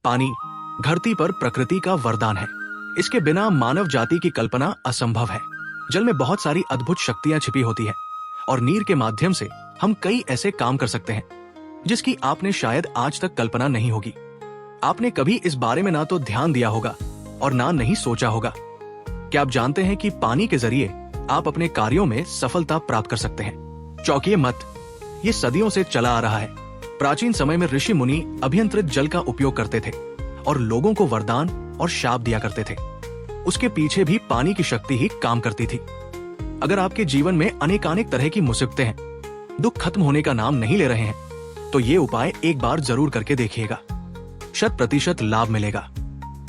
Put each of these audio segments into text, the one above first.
पानी धरती पर प्रकृति का वरदान है। इसके बिना मानव जाति की कल्पना असंभव है। जल में बहुत सारी अद्भुत शक्तियां छिपी होती है और नीर के माध्यम से हम कई ऐसे काम कर सकते हैं जिसकी आपने शायद आज तक कल्पना नहीं होगी। आपने कभी इस बारे में ना तो ध्यान दिया होगा और ना नहीं सोचा होगा। क्या आप जानते हैं कि पानी के जरिए आप अपने कार्यों में सफलता प्राप्त कर सकते हैं? चौंकिए मत, ये सदियों से चला आ रहा है। प्राचीन समय में ऋषि मुनि अभियंत्रित जल का उपयोग करते थे और लोगों को वरदान और शाप दिया करते थे। उसके पीछे भी पानी की शक्ति ही काम करती थी। अगर आपके जीवन में अनेकानेक तरह की मुसीबतें हैं, दुख खत्म होने का नाम नहीं ले रहे हैं, तो ये उपाय एक बार जरूर करके देखिएगा। 100% लाभ मिलेगा।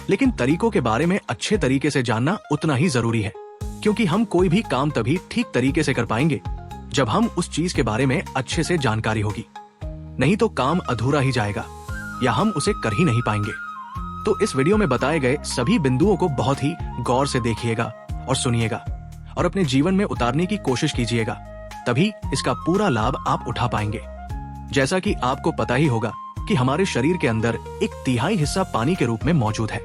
लेकिन तरीकों के बारे में अच्छे तरीके से जानना उतना ही जरूरी है, क्योंकि हम कोई भी काम तभी ठीक तरीके से कर पाएंगे जब हम उस चीज के बारे में अच्छे से जानकारी होगी। नहीं तो काम अधूरा ही जाएगा या हम उसे कर ही नहीं पाएंगे। तो इस वीडियो में बताए गए सभी बिंदुओं को बहुत ही गौर से देखिएगा और सुनिएगा और अपने जीवन में उतारने की कोशिश कीजिएगा, तभी इसका पूरा लाभ आप उठा पाएंगे। जैसा कि आपको पता ही होगा कि हमारे शरीर के अंदर 1/3 हिस्सा पानी के रूप में मौजूद है।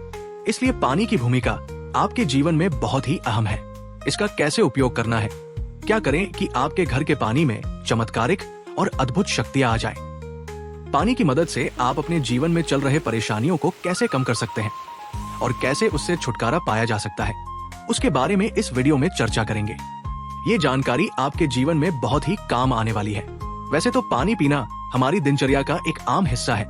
इसलिए पानी की भूमिका आपके जीवन में बहुत ही अहम है। इसका कैसे उपयोग करना है, क्या करें कि आपके घर के पानी में चमत्कारिक और अद्भुत शक्तियां आ जाएं। पानी की मदद से आप अपने जीवन में चल रहे परेशानियों को कैसे कम कर सकते हैं और कैसे उससे छुटकारा पाया जा सकता है, उसके बारे में इस वीडियो में चर्चा करेंगे। ये जानकारी आपके जीवन में बहुत ही काम आने वाली है। वैसे तो पानी पीना हमारी दिनचर्या का एक आम हिस्सा है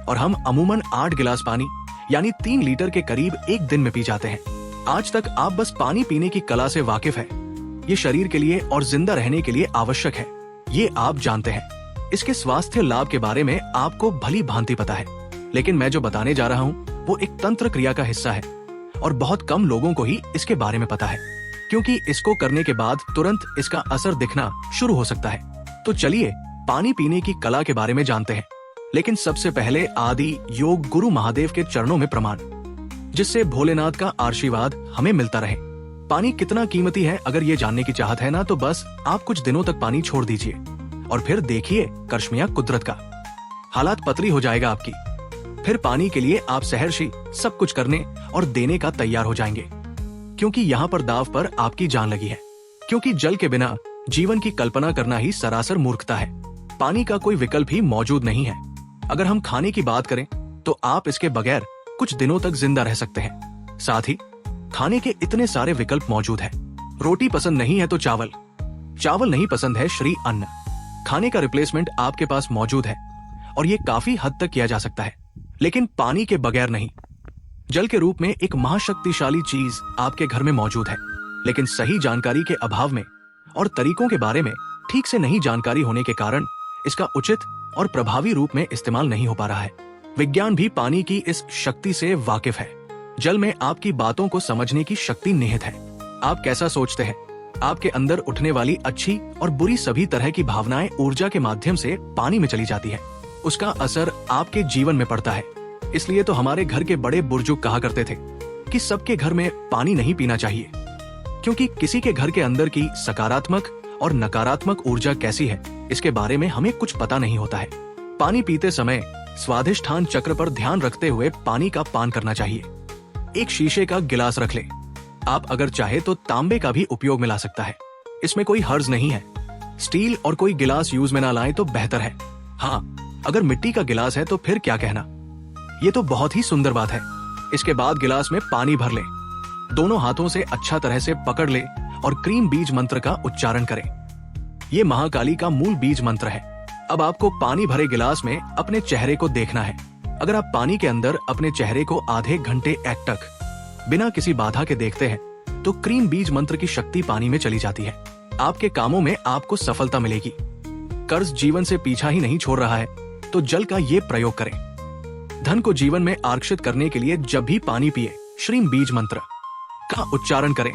और हम अमूमन 8 गिलास पानी यानी 3 लीटर के करीब एक दिन में पी जाते हैं। आज तक आप बस पानी पीने की कला से वाकिफ है। ये शरीर के लिए और जिंदा रहने के लिए आवश्यक है, ये आप जानते हैं। इसके स्वास्थ्य लाभ के बारे में आपको भली भांति पता है, लेकिन मैं जो बताने जा रहा हूँ वो एक तंत्र क्रिया का हिस्सा है और बहुत कम लोगों को ही इसके बारे में पता है, क्योंकि इसको करने के बाद तुरंत इसका असर दिखना शुरू हो सकता है। तो चलिए पानी पीने की कला के बारे में जानते हैं। लेकिन सबसे पहले आदि योग गुरु महादेव के चरणों में प्रणाम, जिससे भोलेनाथ का आशीर्वाद हमें मिलता रहे। पानी कितना कीमती है, अगर ये जानने की चाहत है ना, तो बस आप कुछ दिनों तक पानी छोड़ दीजिए और फिर देखिए करश्मिया कुदरत का। हालात पतरी हो जाएगा आपकी। फिर पानी के लिए आप सहर्षी सब कुछ करने और देने का तैयार हो जाएंगे, क्योंकि यहाँ पर दाव पर आपकी जान लगी है। क्योंकि जल के बिना जीवन की कल्पना करना ही सरासर मूर्खता है। पानी का कोई विकल्प ही मौजूद नहीं है। अगर हम खाने की बात करें तो आप इसके बगैर कुछ दिनों तक जिंदा रह सकते हैं। साथ ही खाने के इतने सारे विकल्प मौजूद हैं। रोटी पसंद नहीं है तो चावल, चावल नहीं पसंद है श्री अन्न। खाने का रिप्लेसमेंट आपके पास मौजूद है और ये काफी हद तक किया जा सकता है, लेकिन पानी के बगैर नहीं। जल के रूप में एक महाशक्तिशाली चीज आपके घर में मौजूद है, लेकिन सही जानकारी के अभाव में और तरीकों के बारे में ठीक से नहीं जानकारी होने के कारण इसका उचित और प्रभावी रूप में इस्तेमाल नहीं हो पा रहा है। विज्ञान भी पानी की इस शक्ति से वाकिफ है। जल में आपकी बातों को समझने की शक्ति निहित है। आप कैसा सोचते हैं, आपके अंदर उठने वाली अच्छी और बुरी सभी तरह की भावनाएं ऊर्जा के माध्यम से पानी में चली जाती है। उसका असर आपके जीवन में पड़ता है। इसलिए तो हमारे घर के बड़े बुजुर्ग कहा करते थे कि सबके घर में पानी नहीं पीना चाहिए, क्योंकि किसी के घर के अंदर की सकारात्मक और नकारात्मक ऊर्जा कैसी है, इसके बारे में हमें कुछ पता नहीं होता है। पानी पीते समय स्वादिष्ठान चक्र पर ध्यान रखते हुए पानी का पान करना चाहिए। एक शीशे का गिलास रख ले। आप अगर चाहे तो तांबे का भी उपयोग में ला सकता है, इसमें कोई हर्ज नहीं है। स्टील और कोई गिलास यूज में ना लाएं तो बेहतर है। हाँ, अगर मिट्टी का गिलास है तो फिर क्या कहना, ये तो बहुत ही सुंदर बात है। इसके बाद गिलास में पानी भर ले, दोनों हाथों से अच्छा तरह से पकड़ ले और क्रीम बीज मंत्र का उच्चारण करें। ये महाकाली का मूल बीज मंत्र है। अब आपको पानी भरे गिलास में अपने चेहरे को देखना है। अगर आप पानी के अंदर अपने चेहरे को आधे घंटे तक बिना किसी बाधा के देखते हैं तो क्रीम बीज मंत्र की शक्ति पानी में चली जाती है। आपके कामों में आपको सफलता मिलेगी। कर्ज जीवन से पीछा ही नहीं छोड़ रहा है तो जल का ये प्रयोग करें। धन को जीवन में आकर्षित करने के लिए जब भी पानी पिए श्रीम बीज मंत्र का उच्चारण करें।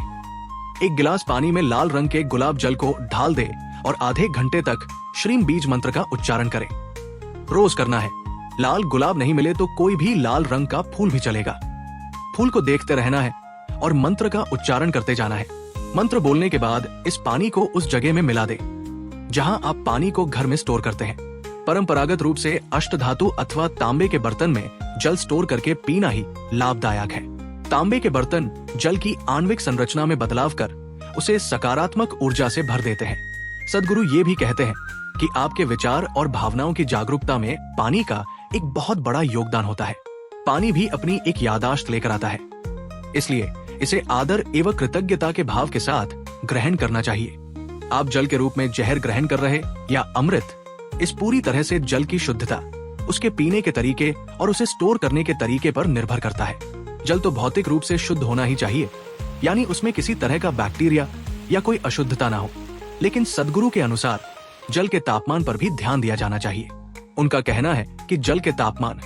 एक गिलास पानी में लाल रंग के गुलाब जल को ढाल दे और आधे घंटे तक श्रीम बीज मंत्र का उच्चारण करें। रोज करना है। लाल गुलाब नहीं मिले तो कोई भी लाल रंग का फूल भी चलेगा। फूल को देखते रहना है और मंत्र का उच्चारण करते जाना है। मंत्र बोलने के बाद इस पानी को उस जगह में मिला दे जहां आप पानी को घर में स्टोर करते हैं। परंपरागत रूप से अष्टधातु अथवा तांबे के बर्तन में जल स्टोर करके पीना ही लाभदायक है। तांबे के बर्तन जल की आणविक संरचना में बदलाव कर उसे सकारात्मक ऊर्जा से भर देते हैं। सद्गुरु ये भी कहते हैं कि आपके विचार और भावनाओं की जागरूकता में पानी का एक बहुत बड़ा योगदान होता है। पानी भी अपनी एक याददाश्त लेकर आता है, इसलिए इसे आदर एवं कृतज्ञता के भाव के साथ ग्रहण करना चाहिए। आप जल के रूप में जहर ग्रहण कर रहे या अमृत, इस पूरी तरह से जल की शुद्धता, उसके पीने के तरीके और उसे स्टोर करने के तरीके पर निर्भर करता है। जल तो भौतिक रूप से शुद्ध होना ही चाहिए, यानी उसमें किसी तरह का बैक्टीरिया या कोई अशुद्धता ना हो। लेकिन सद्गुरु के अनुसार जल के तापमान पर भी ध्यान दिया जाना चाहिए। उनका कहना है कि जल के तापमान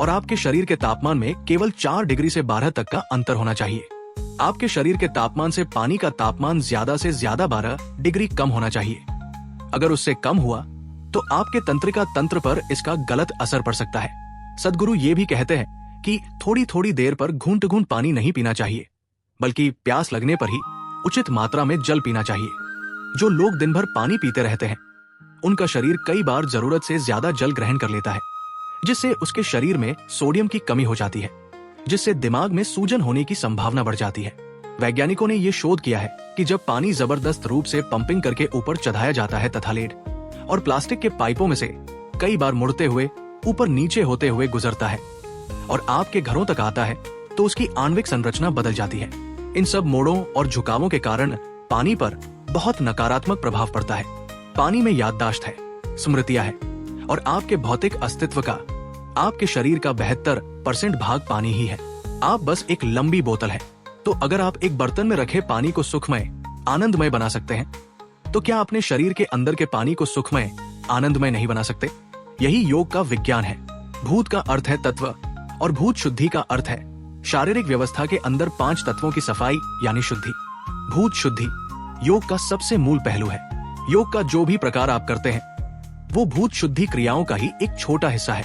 और आपके शरीर के तापमान में केवल 4 डिग्री से 12 तक का अंतर होना चाहिए। आपके शरीर के तापमान से पानी का तापमान ज्यादा से ज्यादा 12 डिग्री कम होना चाहिए। अगर उससे कम हुआ तो आपके तंत्रिका तंत्र पर इसका गलत असर पड़ सकता है। सद्गुरु ये भी कहते हैं कि थोड़ी थोड़ी देर पर घूंट घूंट पानी नहीं पीना चाहिए, बल्कि प्यास लगने पर ही उचित मात्रा में जल पीना चाहिए। जो लोग दिन भर पानी पीते रहते हैं, उनका शरीर कई बार जरूरत से ज्यादा जल ग्रहण कर लेता है, जिससे उसके शरीर में सोडियम की कमी हो जाती है, जिससे दिमाग में सूजन होने की संभावना बढ़ जाती है। वैज्ञानिकों ने यह शोध किया है कि जब पानी जबरदस्त रूप से पंपिंग करके ऊपर चढ़ाया जाता है तथा लेड और प्लास्टिक के पाइपों में से कई बार मुड़ते हुए ऊपर नीचे होते हुए गुजरता है और आपके घरों तक आता है, तो उसकी आणविक संरचना बदल जाती है। इन सब मोड़ों और झुकावों के कारण पानी पर बहुत नकारात्मक प्रभाव पड़ता है। पानी में याददाश्त है, स्मृतियां है और आपके भौतिक अस्तित्व का, आपके शरीर का 72% भाग पानी ही है। आप बस एक लंबी बोतल है। तो अगर आप एक बर्तन में रखे पानी को सुखमय, आनंदमय बना सकते हैं, तो क्या अपने शरीर के अंदर के पानी को सुखमय, आनंदमय नहीं बना सकते? यही योग का विज्ञान है। भूत का अर्थ है तत्व और भूत शुद्धि का अर्थ है शारीरिक व्यवस्था के अंदर 5 तत्वों की सफाई यानी शुद्धि। भूत शुद्धि योग का सबसे मूल पहलू है। योग का जो भी प्रकार आप करते हैं, वो भूत शुद्धि क्रियाओं का ही एक छोटा हिस्सा है।